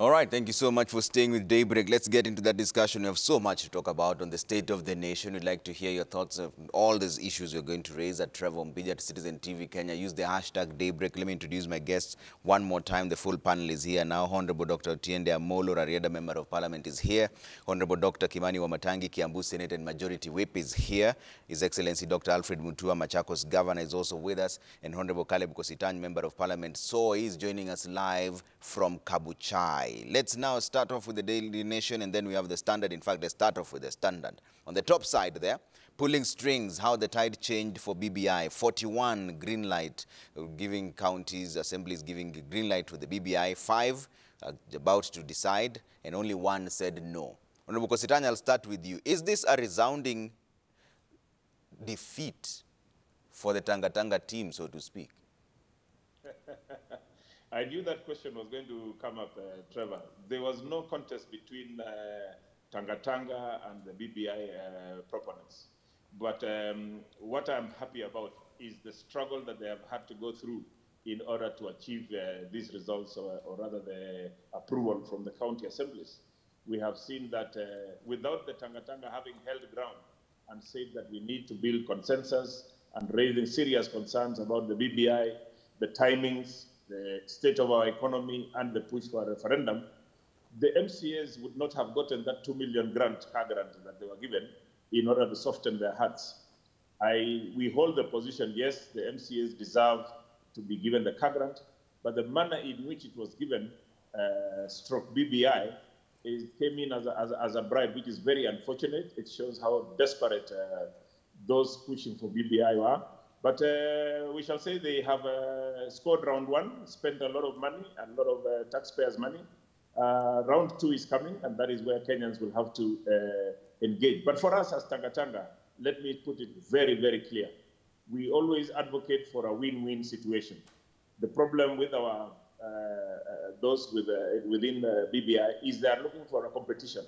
All right, thank you so much for staying with Daybreak. Let's get into that discussion. We have so much to talk about on the state of the nation. We'd like to hear your thoughts on all these issues we're going to raise at Trevor Mbidi at Citizen TV Kenya. Use the hashtag Daybreak. Let me introduce my guests one more time. The full panel is here now. Honorable Dr. Otiende Amolo, Rarieda Member of Parliament, is here. Honorable Dr. Kimani Wamatangi, Kiambu Senate and Majority Whip, is here. His Excellency Dr. Alfred Mutua, Machakos Governor, is also with us. And Honorable Caleb Kositany, Member of Parliament, so he is joining us live from Kabuchai. Let's now start off with the Daily Nation, and then we have the Standard. In fact, let's start off with the Standard. On the top side there, pulling strings, how the tide changed for BBI. 41 green light, giving counties, assemblies giving green light to the BBI. 5 about to decide, and only 1 said no. Honorable Kositany, I'll start with you. Is this a resounding defeat for the Tanga team, so to speak? I knew that question was going to come up, Trevor. There was no contest between Tanga and the BBI proponents. But what I'm happy about is the struggle that they have had to go through in order to achieve these results, or rather the approval from the county assemblies. We have seen that without the Tanga having held ground and said that we need to build consensus and raising serious concerns about the BBI, the timings, the state of our economy, and the push for a referendum, the MCAs would not have gotten that 2 million car grant that they were given in order to soften their hearts. We hold the position, yes, the MCAs deserve to be given the car grant, but the manner in which it was given, stroke BBI, came in as a bribe, which is very unfortunate. It shows how desperate those pushing for BBI were. But we shall say they have scored round 1, spent a lot of money, a lot of taxpayers' money. Round 2 is coming, and that is where Kenyans will have to engage. But for us as Tanga, let me put it very, very clear. We always advocate for a win-win situation. The problem with our those within BBI is they are looking for a competition.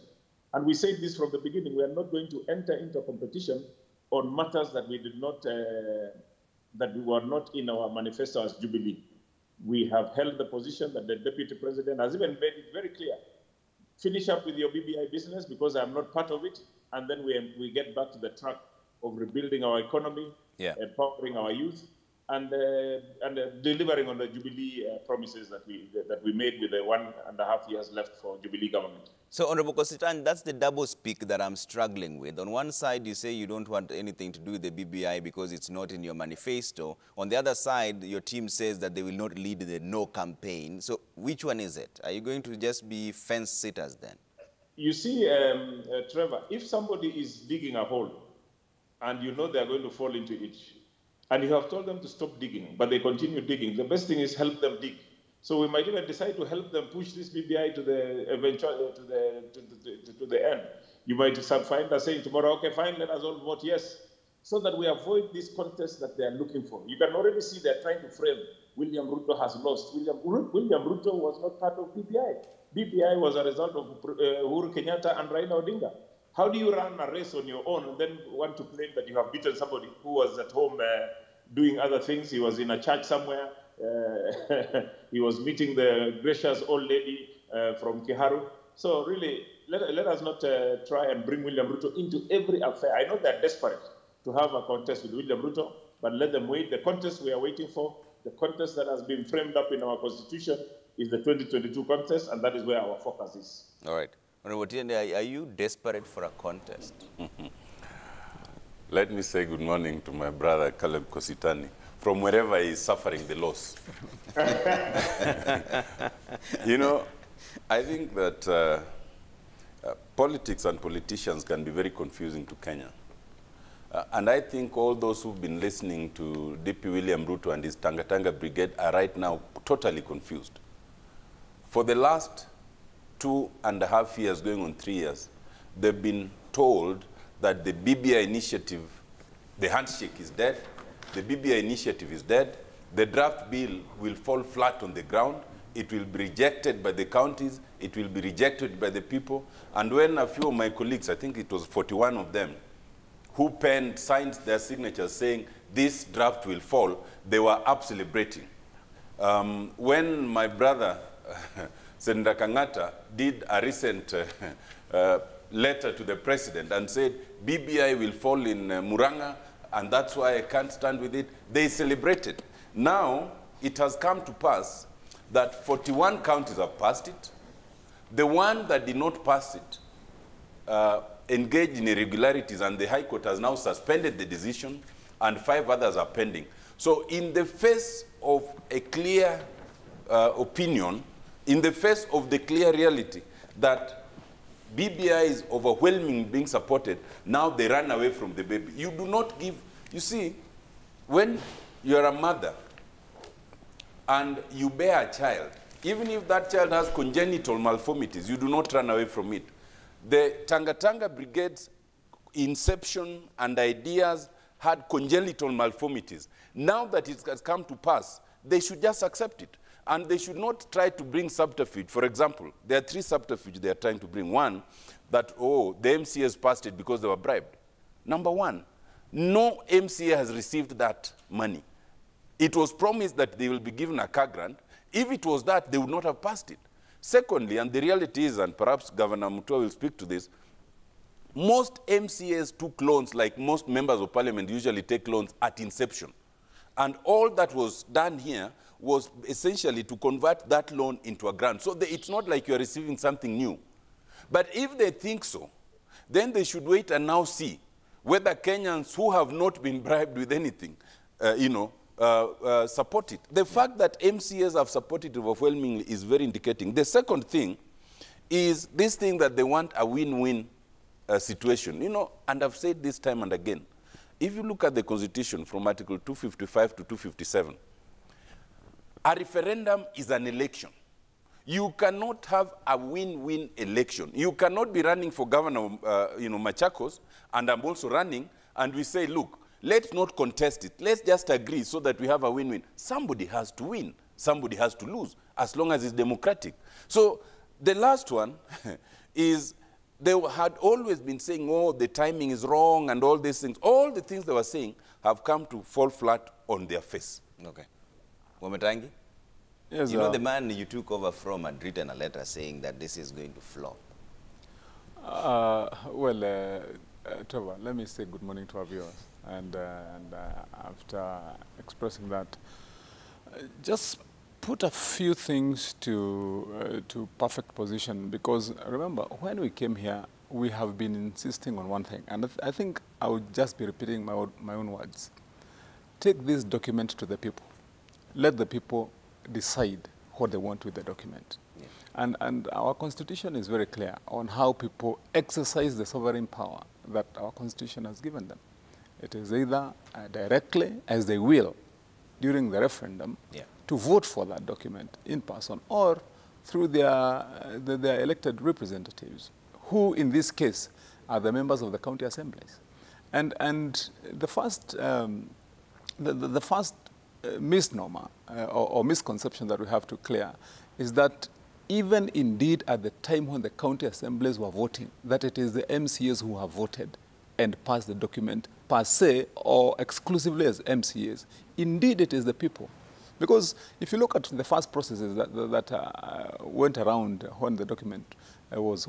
And we said this from the beginning. We are not going to enter into a competition on matters that we did not, that we were not in our manifesto as Jubilee. We have held the position that the Deputy President has even made it very clear. Finish up with your BBI business because I'm not part of it, and then we get back to the track of rebuilding our economy, empowering our youth, and delivering on the Jubilee promises that we made with the 1.5 years left for Jubilee government. So, Honorable Kositany, that's the double speak that I'm struggling with. On one side, you say you don't want anything to do with the BBI because it's not in your manifesto. On the other side, your team says that they will not lead the no campaign. So, which one is it? Are you going to just be fence sitters then? You see, Trevor, if somebody is digging a hole and you know they're going to fall into it, and you have told them to stop digging, but they continue digging, the best thing is help them dig. So we might even decide to help them push this BBI to the eventual to the end. You might find us saying tomorrow, okay, fine, let us all vote yes, so that we avoid this contest that they are looking for. You can already see they're trying to frame William Ruto has lost. William Ruto was not part of BBI. BBI was a result of Uhuru Kenyatta and Raila Odinga. How do you run a race on your own and then want to claim that you have beaten somebody who was at home doing other things? He was in a church somewhere. He was meeting the gracious old lady from Kiharu. So really, let us not try and bring William Ruto into every affair. I know they're desperate to have a contest with William Ruto, but let them wait. The contest we are waiting for, the contest that has been framed up in our constitution, is the 2022 contest, and that is where our focus is. All right. Honorable Otiende, are you desperate for a contest? Let me say good morning to my brother Caleb Kositany, from wherever he is suffering the loss. You know, I think that politics and politicians can be very confusing to Kenya. And I think all those who've been listening to DP William Ruto and his Tanga Brigade are right now totally confused. For the last 2.5 years, going on 3 years, they've been told that the BBI initiative, the handshake is dead, the BBI initiative is dead, the draft bill will fall flat on the ground, it will be rejected by the counties, it will be rejected by the people. And when a few of my colleagues, I think it was 41 of them, who signed their signatures saying this draft will fall, they were up celebrating. When my brother Senator Kangata did a recent letter to the president and said, BBI will fall in Muranga, and that's why I can't stand with it. They celebrated. Now, it has come to pass that 41 counties have passed it. The one that did not pass it engaged in irregularities, and the High Court has now suspended the decision, and 5 others are pending. So in the face of a clear opinion, in the face of the clear reality that BBI is overwhelmingly being supported, now they run away from the baby. You do not give, you see, when you're a mother and you bear a child, even if that child has congenital malformities, you do not run away from it. The Tanga Brigade's inception and ideas had congenital malformities. Now that it has come to pass, they should just accept it. And they should not try to bring subterfuge. For example, there are 3 subterfuge they are trying to bring. One, that, oh, the MCAs passed it because they were bribed. Number 1, no MCA has received that money. It was promised that they will be given a car grant. If it was that, they would not have passed it. Secondly, and the reality is, and perhaps Governor Mutua will speak to this, most MCAs took loans like most members of parliament usually take loans at inception. And all that was done here was essentially to convert that loan into a grant. So it's not like you're receiving something new. But if they think so, then they should wait and now see whether Kenyans who have not been bribed with anything, support it. The fact that MCAs have supported overwhelmingly is very indicating. The second thing is this thing that they want a win-win situation. You know, and I've said this time and again, if you look at the Constitution from Article 255 to 257, a referendum is an election. You cannot have a win-win election. You cannot be running for governor, Machakos, and I'm also running, and we say, look, let's not contest it. Let's just agree so that we have a win-win. Somebody has to win. Somebody has to lose, as long as it's democratic. So the last one is they had always been saying, oh, the timing is wrong and all these things. All the things they were saying have come to fall flat on their face. Okay. Wametangi? Yes, you know the man you took over from had written a letter saying that this is going to flop. Trevor, let me say good morning to our viewers. And after expressing that, just put a few things to perfect position, because remember, when we came here, we have been insisting on one thing, and I think I would just be repeating my own words. Take this document to the people. Let the people decide what they want with the document. Yeah. And our Constitution is very clear on how people exercise the sovereign power that our Constitution has given them. It is either directly, as they will, during the referendum, to vote for that document in person, or through their elected representatives, who in this case are the members of the county assemblies. And the first misnomer or misconception that we have to clear is that even indeed at the time when the county assemblies were voting, that it is the MCAs who have voted and passed the document per se or exclusively as MCAs. Indeed, it is the people. Because if you look at the first processes that went around when the document was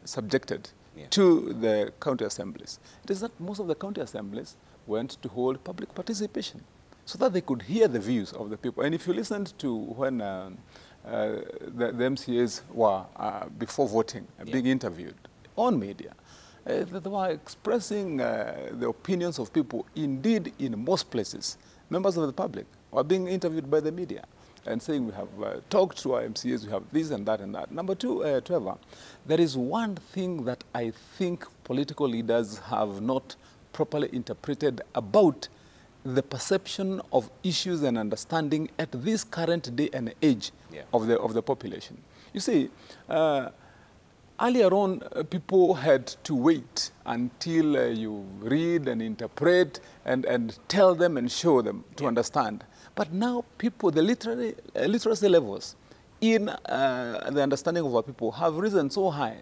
subjected to the county assemblies, it is that most of the county assemblies went to hold public participation so that they could hear the views of the people. And if you listened to when the MCAs were, before voting, being interviewed on media, they were expressing the opinions of people. Indeed, in most places, members of the public were being interviewed by the media and saying, we have talked to our MCAs, we have this and that and that. Number two, Trevor, there is one thing that I think political leaders have not properly interpreted about the perception of issues and understanding at this current day and age of the population. You see, earlier on, people had to wait until you read and interpret and tell them and show them to understand. But now people, the literacy levels in the understanding of our people have risen so high.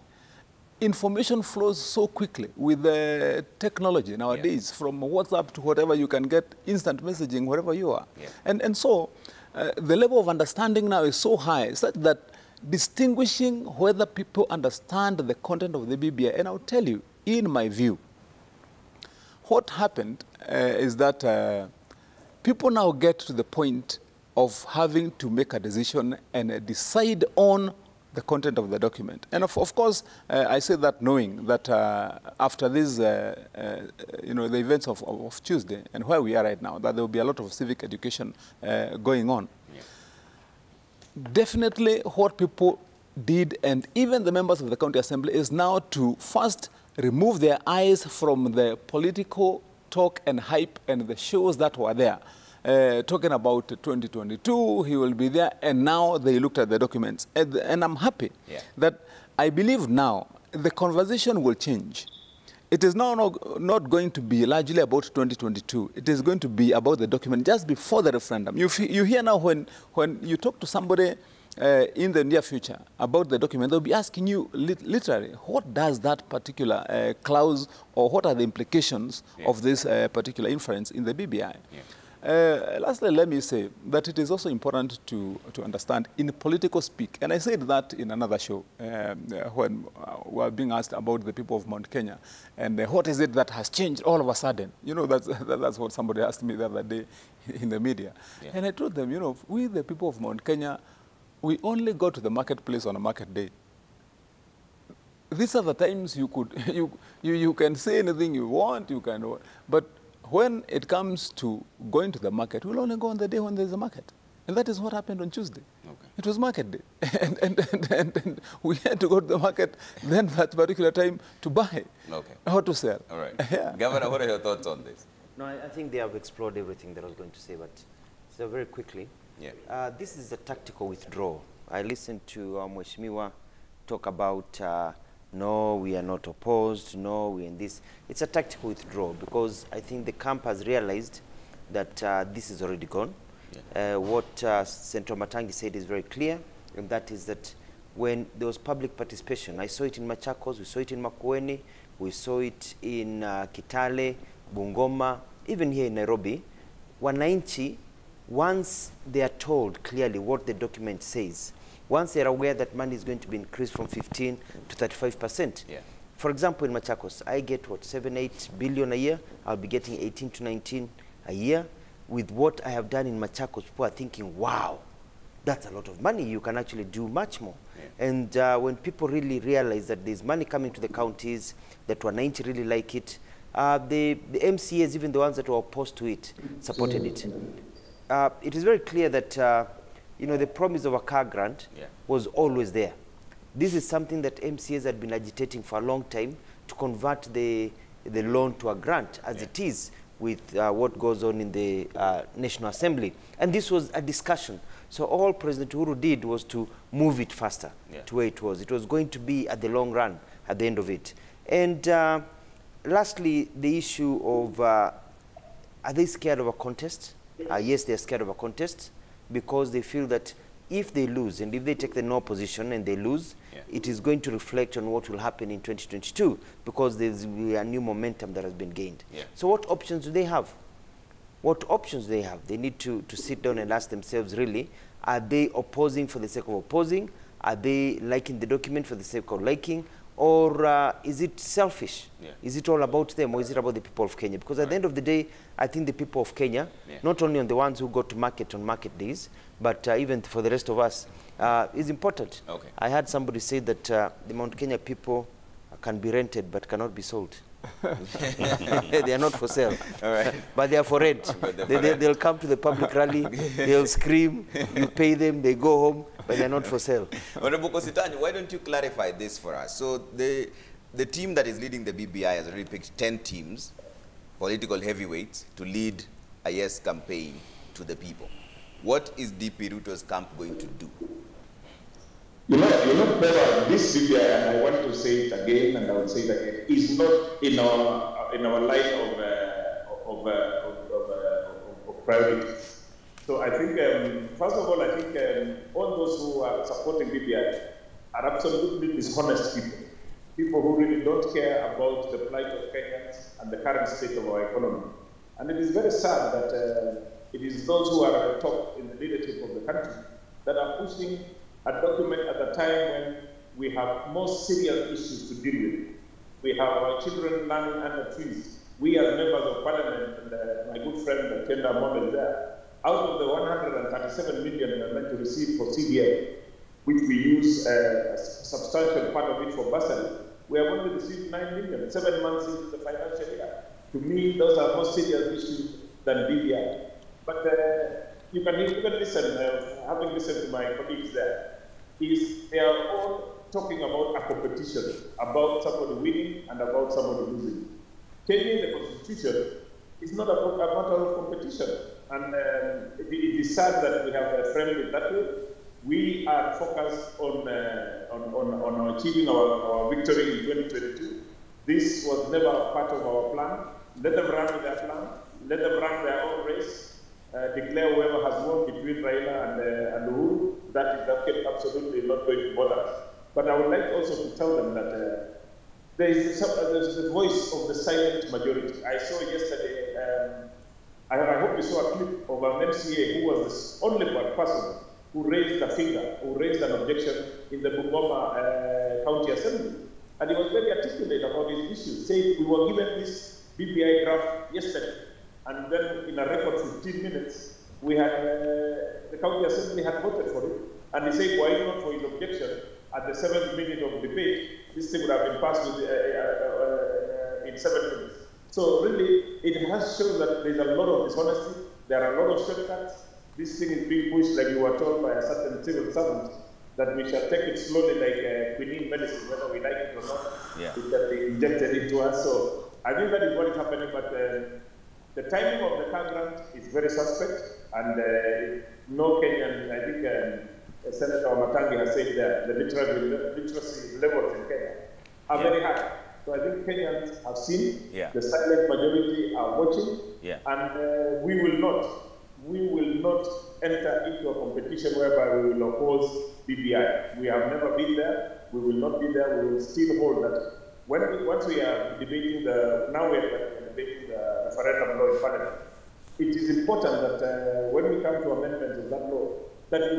Information flows so quickly with the technology nowadays, from WhatsApp to whatever, you can get instant messaging wherever you are. And so the level of understanding now is so high such that distinguishing whether people understand the content of the BBI. And I'll tell you, in my view, what happened is that people now get to the point of having to make a decision and decide on the content of the document. And of course, I say that knowing that after this, you know, the events of Tuesday and where we are right now, that there will be a lot of civic education going on. Yeah. Definitely what people did, and even the members of the County Assembly, is now to first remove their eyes from the political talk and hype and the shows that were there. Talking about 2022, he will be there, and now they looked at the documents. And I'm happy that I believe now the conversation will change. It is now not going to be largely about 2022. It is going to be about the document just before the referendum. You hear now when you talk to somebody in the near future about the document, they'll be asking you literally, what does that particular clause, or what are the implications of this particular inference in the BBI? Lastly, let me say that it is also important to understand in political speak, and I said that in another show when we were being asked about the people of Mount Kenya and what is it that has changed all of a sudden. You know, that's what somebody asked me the other day in the media. Yeah. And I told them, you know, we the people of Mount Kenya, we only go to the marketplace on a market day. These are the times you can say anything you want, but when it comes to going to the market, we'll only go on the day when there's a market. And that is what happened on Tuesday. Okay. It was market day. And we had to go to the market then that particular time to buy or to sell. All right. Yeah. Governor, what are your thoughts on this? No, I think they have explored everything that I was going to say, but so very quickly, this is a tactical withdrawal. I listened to Mheshimiwa talk about no, we are not opposed, no, we in this. It's a tactical withdrawal because I think the camp has realized that this is already gone. Yeah. What Senator Matangi said is very clear, and that is that when there was public participation, I saw it in Machakos, we saw it in Makueni, we saw it in Kitale, Bungoma, even here in Nairobi, Wananchi, once they are told clearly what the document says, once they're aware that money is going to be increased from 15 to 35%. Yeah. For example, in Machakos, I get what, 7-8 billion a year. I'll be getting 18 to 19 a year. With what I have done in Machakos, people are thinking, wow, that's a lot of money. You can actually do much more. Yeah. And when people really realize that there's money coming to the counties, that Wananchi really like it, the MCAs, even the ones that were opposed to it, supported it. It is very clear that you know, the promise of a car grant was always there. This is something that MCAs had been agitating for a long time to convert the loan to a grant, as it is with what goes on in the National Assembly. And this was a discussion. So all President Uhuru did was to move it faster to where it was. It was going to be at the long run, at the end of it. And lastly, the issue of, are they scared of a contest? Yes, they're scared of a contest, because they feel that if they lose, and if they take the no position and they lose, it is going to reflect on what will happen in 2022, because there's a new momentum that has been gained. So what options do they have? What options do they have? They need to sit down and ask themselves, really, are they opposing for the sake of opposing? Are they liking the document for the sake of liking? Or is it selfish? Is it all about them, or is it about the people of Kenya? Because at the end of the day, I think the people of Kenya, not only on the ones who go to market on market days, but even for the rest of us, is important. I heard somebody say that the Mount Kenya people can be rented but cannot be sold. They are not for sale, but they are for rent. They'll come to the public rally, they'll scream, you pay them, they go home, but they're not for sale. Honorable Kositany, why don't you clarify this for us? So the team that is leading the BBI has already picked 10 teams, political heavyweights, to lead a yes campaign to the people. What is DP Ruto's camp going to do? You know, this BBI, and I want to say it again, and I will say it again, is not in our line of priorities. So I think, first of all, I think all those who are supporting BBI are absolutely dishonest people. People who really don't care about the plight of Kenyans and the current state of our economy. And it is very sad that it is those who are at the top in the leadership of the country that are pushing a document at the time when we have more serious issues to deal with. We have our children learning under trees. We as members of parliament, and my good friend Kenda Mom is there, out of the 137 million we are meant to receive for CDM, which we use a substantial part of it for bursary, we have only received 9 million, 7 months into the financial year. To me, those are more serious issues than BBI. But you can even listen, having listened to my colleagues there, is they are all talking about a competition, about somebody winning and about somebody losing. Changing the constitution is not a matter of competition. And it is sad that we have framed it that way. We are focused on achieving our victory in 2022. This was never part of our plan. Let them run with their plan. Let them run their own race. Declare whoever has won between Raila and Uhuru. That is absolutely not going to bother us. But I would like also to tell them that there's the voice of the silent majority. I saw yesterday, I hope you saw a clip of an MCA who was the only person who raised a finger, who raised an objection in the Bungoma County Assembly. And he was very articulate about his issues, saying we were given this BBI draft yesterday, and then in a record 15 minutes, we had, the County Assembly had voted for it, and he said, why not for his objection? At the 7th minute of debate, this thing would have been passed with, in 7 minutes. So really, it has shown that there's a lot of dishonesty, there are a lot of shortcuts. This thing is being pushed, like you were told by a certain civil servant, that we shall take it slowly like quinine medicine, whether we like it or not. Yeah. It can be injected into us. So I think that is what is happening, but the timing of the car grant is very suspect, and no Kenyan, I think Senator Matangi has said that the literacy levels in Kenya are very high. So I think Kenyans have seen, the silent majority are watching, and we will not enter into a competition whereby we will oppose BBI. We have never been there. We will not be there. We will still hold that. Once we are debating now we are debating the referendum law in Parliament, it is important that when we come to amendments of that law, that we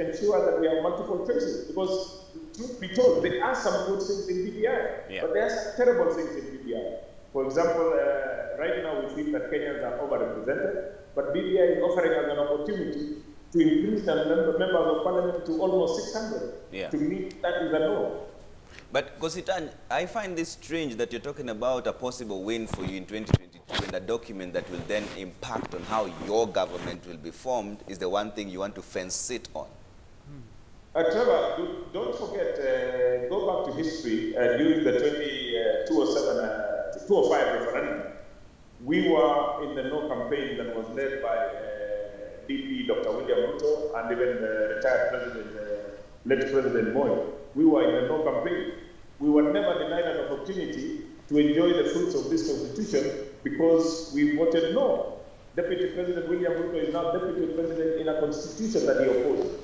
ensure that we have multiple choices. Because, truth be told, there are some good things in BBI, but there are some terrible things in BBI. For example, right now we feel that Kenyans are overrepresented, but BBI is offering us an opportunity to increase the members of parliament to almost 600. To me, that is a no. But Kositan, I find this strange that you're talking about a possible win for you in 2022, and a document that will then impact on how your government will be formed is the one thing you want to fence sit on. Trevor, don't forget, go back to history during the 2005 referendum. We were in the no campaign that was led by DP Dr. William Ruto and even the retired president, late President Moi. We were in the no campaign. We were never denied an opportunity to enjoy the fruits of this constitution because we voted no. Deputy President William Ruto is now Deputy President in a constitution that he opposed.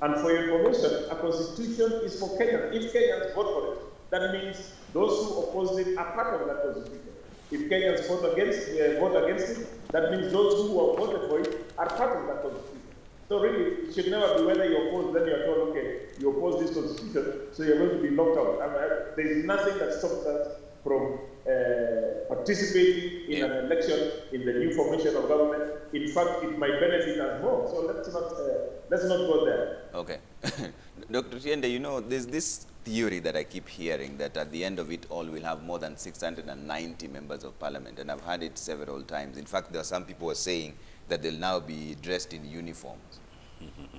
And for your information, a constitution is for Kenyans. If Kenyans vote for it, that means those who oppose it are part of that constitution. If Kenyans vote against it, that means those who have voted for it are part of that constitution. So really, it should never be whether you oppose, then you're told, okay, you oppose this constitution, so you're going to be locked out. I mean, there's nothing that stops us from participating in an election in the new formation of government. In fact, it might benefit us more. So let's not go there. Okay. Dr. Tiende, you know, there's this theory that I keep hearing that at the end of it all, we'll have more than 690 members of parliament, and I've heard it several times. In fact, there are some people who are saying that they'll now be dressed in uniforms.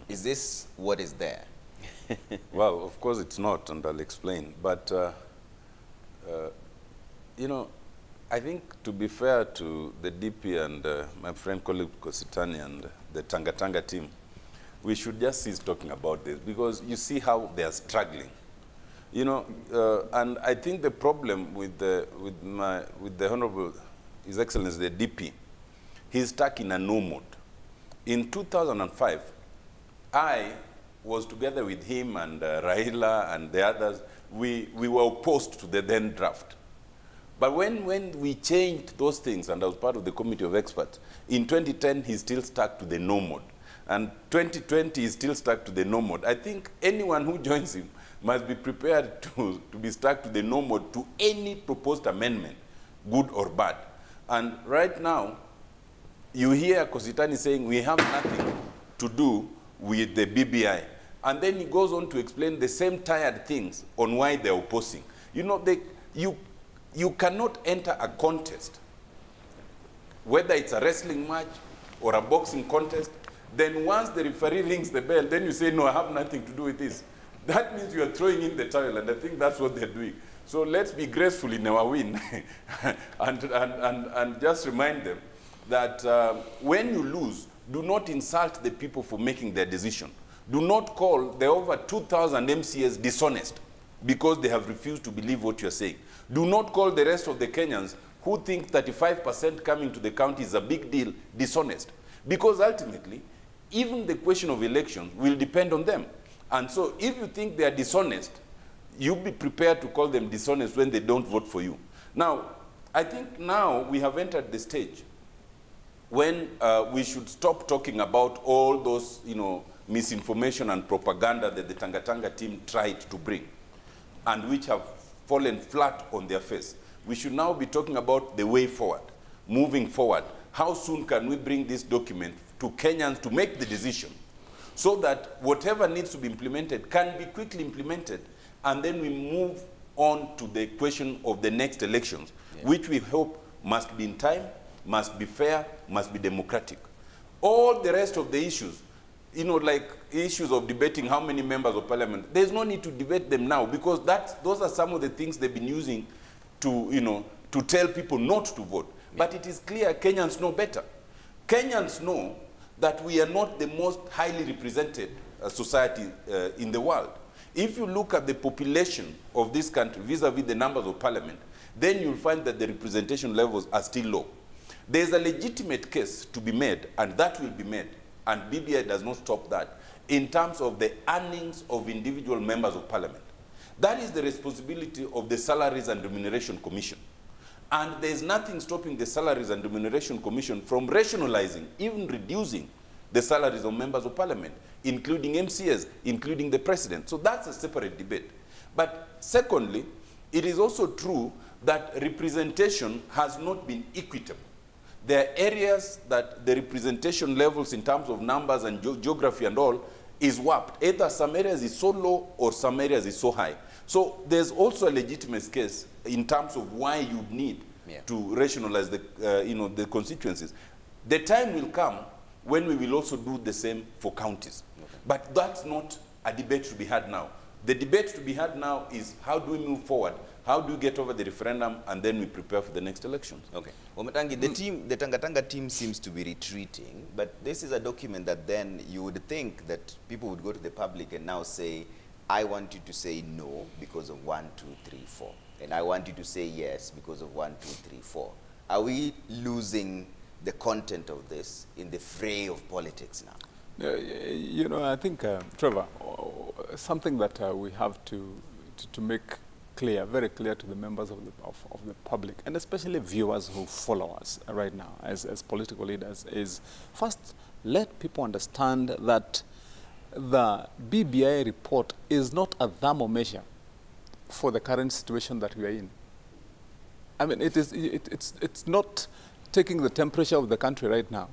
Is this what is there? Well, of course it's not, and I'll explain. But, you know, I think to be fair to the DP and my friend colleague Kositani and the Tanga team, we should just cease talking about this because you see how they are struggling. You know, and I think the problem with the Honorable His Excellency, the DP, he's stuck in a no mode. In 2005, I was together with him and Raila and the others. We were opposed to the then draft. But when we changed those things, and I was part of the committee of experts, in 2010, he's still stuck to the no mode. and 2020 is still stuck to the no mode. I think anyone who joins him must be prepared to be stuck to the no mode to any proposed amendment, good or bad. And right now, you hear Kositani saying we have nothing to do with the BBI. And then he goes on to explain the same tired things on why they're opposing. You know, you cannot enter a contest, whether it's a wrestling match or a boxing contest, then once the referee rings the bell, then you say, no, I have nothing to do with this. That means you are throwing in the towel, and I think that's what they're doing. So let's be graceful in our win and just remind them that when you lose, do not insult the people for making their decision. Do not call the over 2,000 MCAs dishonest because they have refused to believe what you're saying. Do not call the rest of the Kenyans who think 35% coming to the county is a big deal dishonest. Because ultimately, even the question of elections will depend on them. And so if you think they are dishonest, you be prepared to call them dishonest when they don't vote for you. Now, I think now we have entered the stage when we should stop talking about all those, misinformation and propaganda that the Tanga team tried to bring and which have fallen flat on their face. We should now be talking about the way forward, moving forward. How soon can we bring this document to Kenyans to make the decision so that whatever needs to be implemented can be quickly implemented, and then we move on to the question of the next elections, which we hope must be in time, must be fair, must be democratic. All the rest of the issues, like issues of debating how many members of parliament, there's no need to debate them now because those are some of the things they've been using to, to tell people not to vote. But it is clear Kenyans know better. Kenyans know that we are not the most highly represented society in the world. If you look at the population of this country vis-a-vis the numbers of parliament, then you'll find that the representation levels are still low. There's a legitimate case to be made, and that will be made, and BBI does not stop that, in terms of the earnings of individual members of parliament. That is the responsibility of the Salaries and Remuneration Commission. And there's nothing stopping the Salaries and Remuneration Commission from rationalizing, even reducing the salaries of members of parliament, including MCAs, including the president. So that's a separate debate. But secondly, it is also true that representation has not been equitable. There are areas that the representation levels in terms of numbers and geography and all is warped. Either some areas is so low or some areas is so high. So there's also a legitimate case in terms of why you need to rationalize the, the constituencies. The time will come when we will also do the same for counties. Okay. But that's not a debate to be had now. The debate to be had now is how do we move forward? How do we get over the referendum, and then we prepare for the next elections? Okay. Well, Matangi, the Tanga team seems to be retreating, but this is a document that then you would think that people would go to the public and now say, I want you to say no because of 1, 2, 3, 4. And I want you to say yes because of 1, 2, 3, 4. Are we losing the content of this in the fray of politics now? I think, Trevor, something that we have to make clear, very clear to the members of the public, and especially viewers who follow us right now as political leaders, is first, let people understand that the BBI report is not a thermometer for the current situation that we are in. I mean, it's not taking the temperature of the country right now,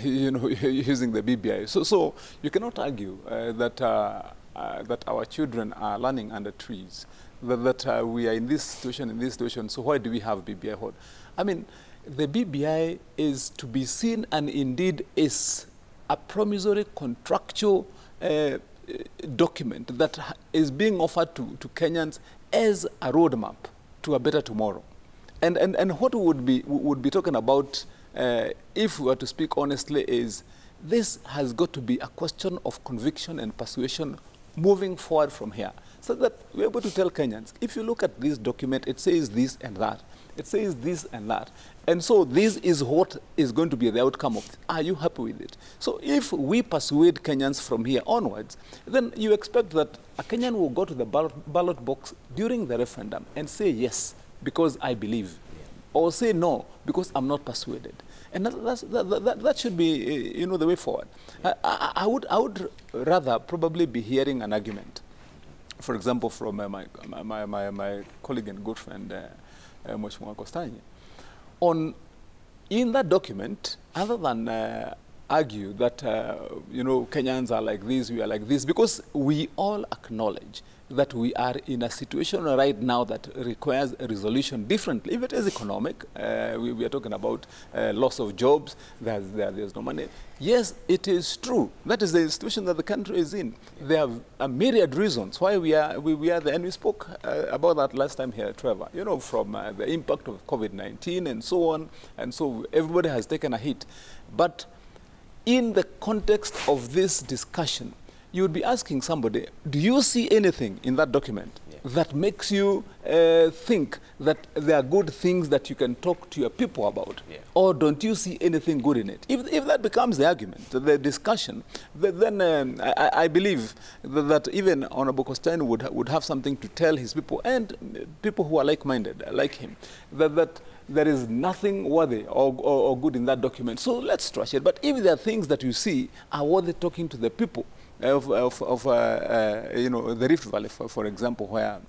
using the BBI. So you cannot argue that our children are learning under trees, that we are in this situation, so why do we have BBI hold? I mean, the BBI is to be seen and indeed is a promissory contractual document that is being offered to Kenyans as a roadmap to a better tomorrow. And what we would be talking about, if we were to speak honestly, is this has got to be a question of conviction and persuasion moving forward from here, so that we're able to tell Kenyans, if you look at this document, it says this and that. It says this and that. And so this is what is going to be the outcome of it. Are you happy with it? So if we persuade Kenyans from here onwards, then you expect that a Kenyan will go to the ballot box during the referendum and say yes, because I believe. or say no because I'm not persuaded. And that should be, you know, the way forward. I would rather probably be hearing an argument, for example, from my colleague and good friend, Mheshimiwa Kostanyi, on in that document, other than argue that, you know, Kenyans are like this, we are like this, because we all acknowledge that we are in a situation right now that requires a resolution differently. If it is economic, we are talking about loss of jobs, there's no money. Yes, it is true. That is the situation that the country is in. There are a myriad reasons why we are there, and we spoke about that last time here, Trevor, you know, from the impact of COVID-19 and so on, and so everybody has taken a hit. But in the context of this discussion, you would be asking somebody, do you see anything in that document that makes you think that there are good things that you can talk to your people about? Or don't you see anything good in it? If that becomes the argument, the discussion, then I believe that even Honorable Kostanyi would have something to tell his people and people who are like-minded, like him, that there is nothing worthy or good in that document. So let's trash it. But if there are things that you see are worthy talking to the people of you know, the Rift Valley, for example, where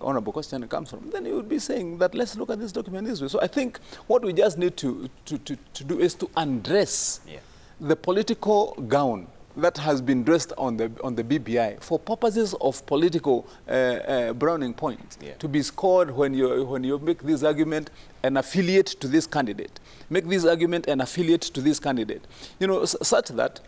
Honorable Kostanyi comes from, then you would be saying that let's look at this document this way. So I think what we just need to do is to undress the political gown that has been dressed on the BBI for purposes of political browning points, to be scored when you make this argument an affiliate to this candidate, make this argument an affiliate to this candidate, you know, such that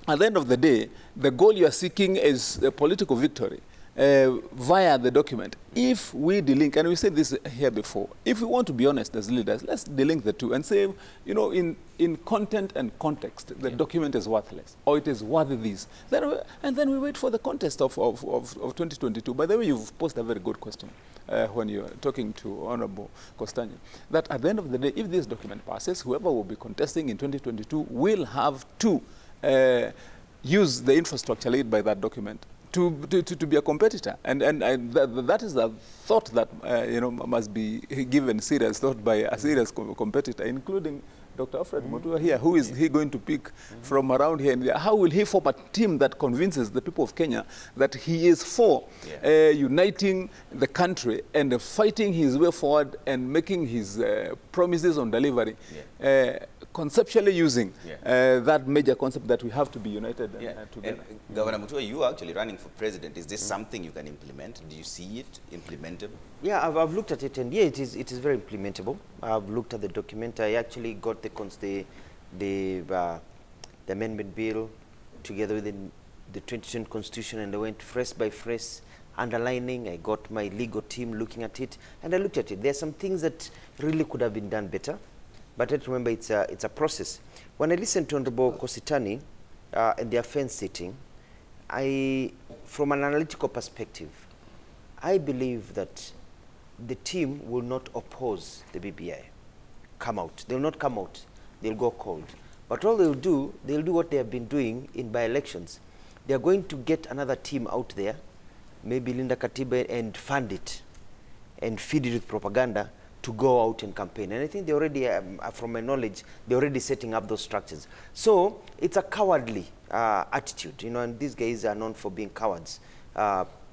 at the end of the day, the goal you are seeking is a political victory via the document. If we delink, and we said this here before, if we want to be honest as leaders, let's delink the two and say, you know, in content and context, the document is worthless, or it is worthy this. And then we wait for the contest of 2022. By the way, you've posed a very good question when you're talking to Honorable Kostanyi, that at the end of the day, if this document passes, whoever will be contesting in 2022 will have to use the infrastructure laid by that document to be a competitor, and that is a thought that you know, must be given serious thought by a serious competitor, including Dr. Alfred Mutua here. Who is he going to pick from around here? And how will he form a team that convinces the people of Kenya that he is for uniting the country and fighting his way forward and making his promises on delivery? Conceptually using that major concept that we have to be united together. And Governor Mutua, you are actually running for president. Is this something you can implement? Do you see it implementable? Yeah, I've looked at it, and yeah, it is very implementable. I've looked at the document. I actually got the amendment bill together with the 2010 constitution, and I went phrase by phrase, underlining. I got my legal team looking at it, and I looked at it. There are some things that really could have been done better. But let's remember, it's a process. When I listened to Honorable Kostanyi and their fence sitting, from an analytical perspective, I believe that the team will not oppose the BBI. Come out. They will not come out. They'll go cold. But all they'll do what they have been doing in by-elections. They are going to get another team out there, maybe Linda Katiba, and fund it and feed it with propaganda to go out and campaign. And I think they already, from my knowledge, they're already setting up those structures. So it's a cowardly attitude, you know, and these guys are known for being cowards.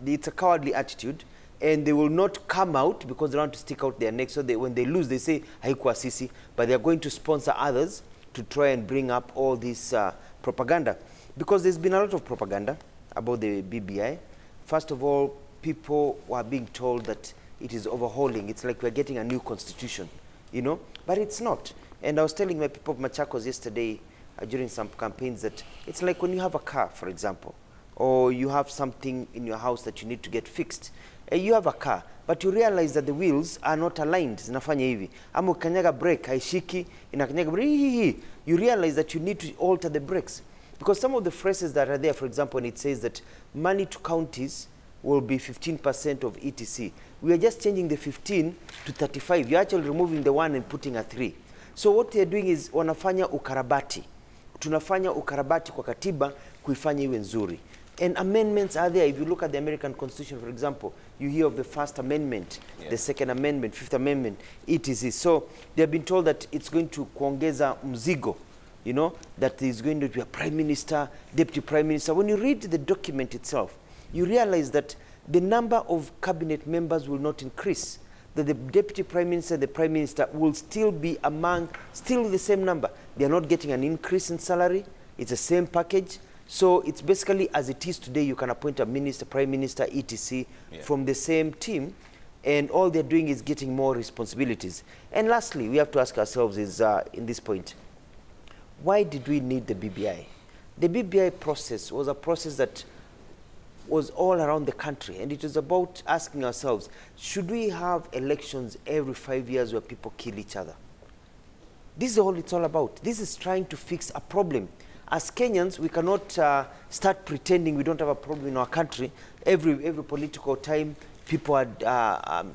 It's a cowardly attitude, and they will not come out because they want to stick out their neck. So when they lose, they say, haikuwa sisi, but they're going to sponsor others to try and bring up all this propaganda. Because there's been a lot of propaganda about the BBI. First of all, people were being told that it is overhauling. It's like we're getting a new constitution, you know, but it's not. And I was telling my people of Machakos yesterday during some campaigns that it's like when you have a car, for example, or you have something in your house that you need to get fixed. You have a car, but you realize that the wheels are not aligned. Zinafanya hivi. Ama ukanyaga brake, haishiki, inakanyaga brake. You realize that you need to alter the brakes. Because some of the phrases that are there, for example, when it says that money to counties will be 15% of ETC. We are just changing the 15 to 35. You're actually removing the 1 and putting a 3. So what they're doing is wanafanya ukarabati. Tunafanya ukarabati kwa katiba kuifanya iwe nzuri. And amendments are there. If you look at the American Constitution, for example, you hear of the First Amendment, the Second Amendment, Fifth Amendment, etc. So they have been told that it's going to kuongeza mzigo, you know, that there's going to be a prime minister, deputy prime minister. When you read the document itself, you realize that the number of cabinet members will not increase, that the deputy prime minister and the prime minister will still be still the same number. They are not getting an increase in salary. It's the same package. So it's basically as it is today. You can appoint a minister, prime minister, etc. from the same team, and all they're doing is getting more responsibilities. And lastly, we have to ask ourselves is, in this point, why did we need the BBI? The BBI process was a process that was all around the country, and it was about asking ourselves, should we have elections every 5 years where people kill each other? This is all it's all about. This is trying to fix a problem. As Kenyans, we cannot start pretending we don't have a problem in our country. Every political time, people are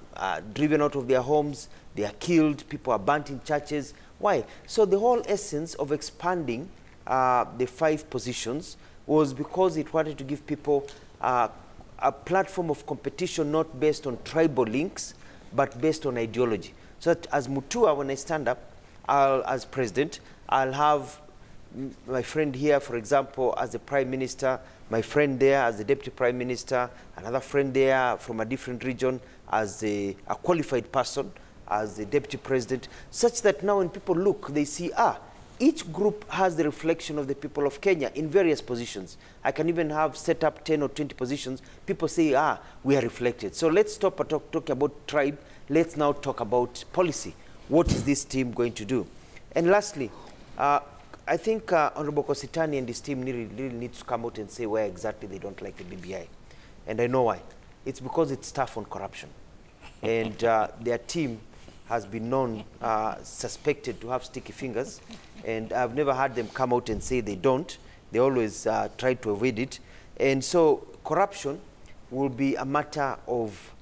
driven out of their homes, they are killed, people are burnt in churches. Why? So the whole essence of expanding the 5 positions was because it wanted to give people a platform of competition not based on tribal links, but based on ideology. So that as Mutua, when I stand up as president, I'll have my friend here, for example, as the prime minister, my friend there as the deputy prime minister, another friend there from a different region as a qualified person, as the deputy president, such that now when people look, they see, each group has the reflection of the people of Kenya in various positions. I can even have set up 10 or 20 positions. People say, we are reflected. So let's stop talking about tribe. Let's now talk about policy. What is this team going to do? And lastly, I think Honorable Kositani and his team really need to come out and say why exactly they don't like the BBI. And I know why. It's because it's tough on corruption. And their team has been known, suspected to have sticky fingers. And I've never had them come out and say they don't. They always try to avoid it. And so corruption will be a matter of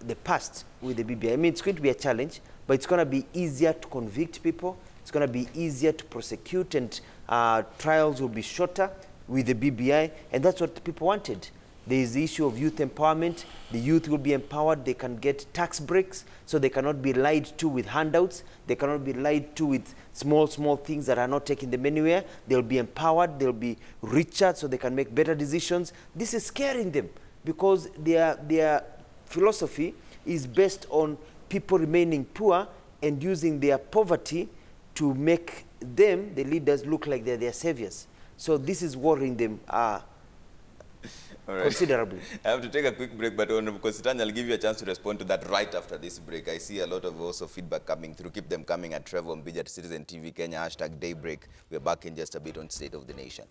the past with the BBI. I mean, it's going to be a challenge, but it's going to be easier to convict people. It's going to be easier to prosecute, and trials will be shorter with the BBI, and that's what the people wanted. There is the issue of youth empowerment. The youth will be empowered. They can get tax breaks, so they cannot be lied to with handouts. They cannot be lied to with small things that are not taking them anywhere. They'll be empowered. They'll be richer, so they can make better decisions. This is scaring them because their philosophy is based on people remaining poor and using their poverty to make them, the leaders, look like they're their saviors. So this is worrying them considerably. I have to take a quick break, but Honorable Kositani, I'll give you a chance to respond to that right after this break. I see a lot of also feedback coming through. Keep them coming at Trevor Mbija at Citizen TV Kenya, #Daybreak. We're back in just a bit on State of the Nation.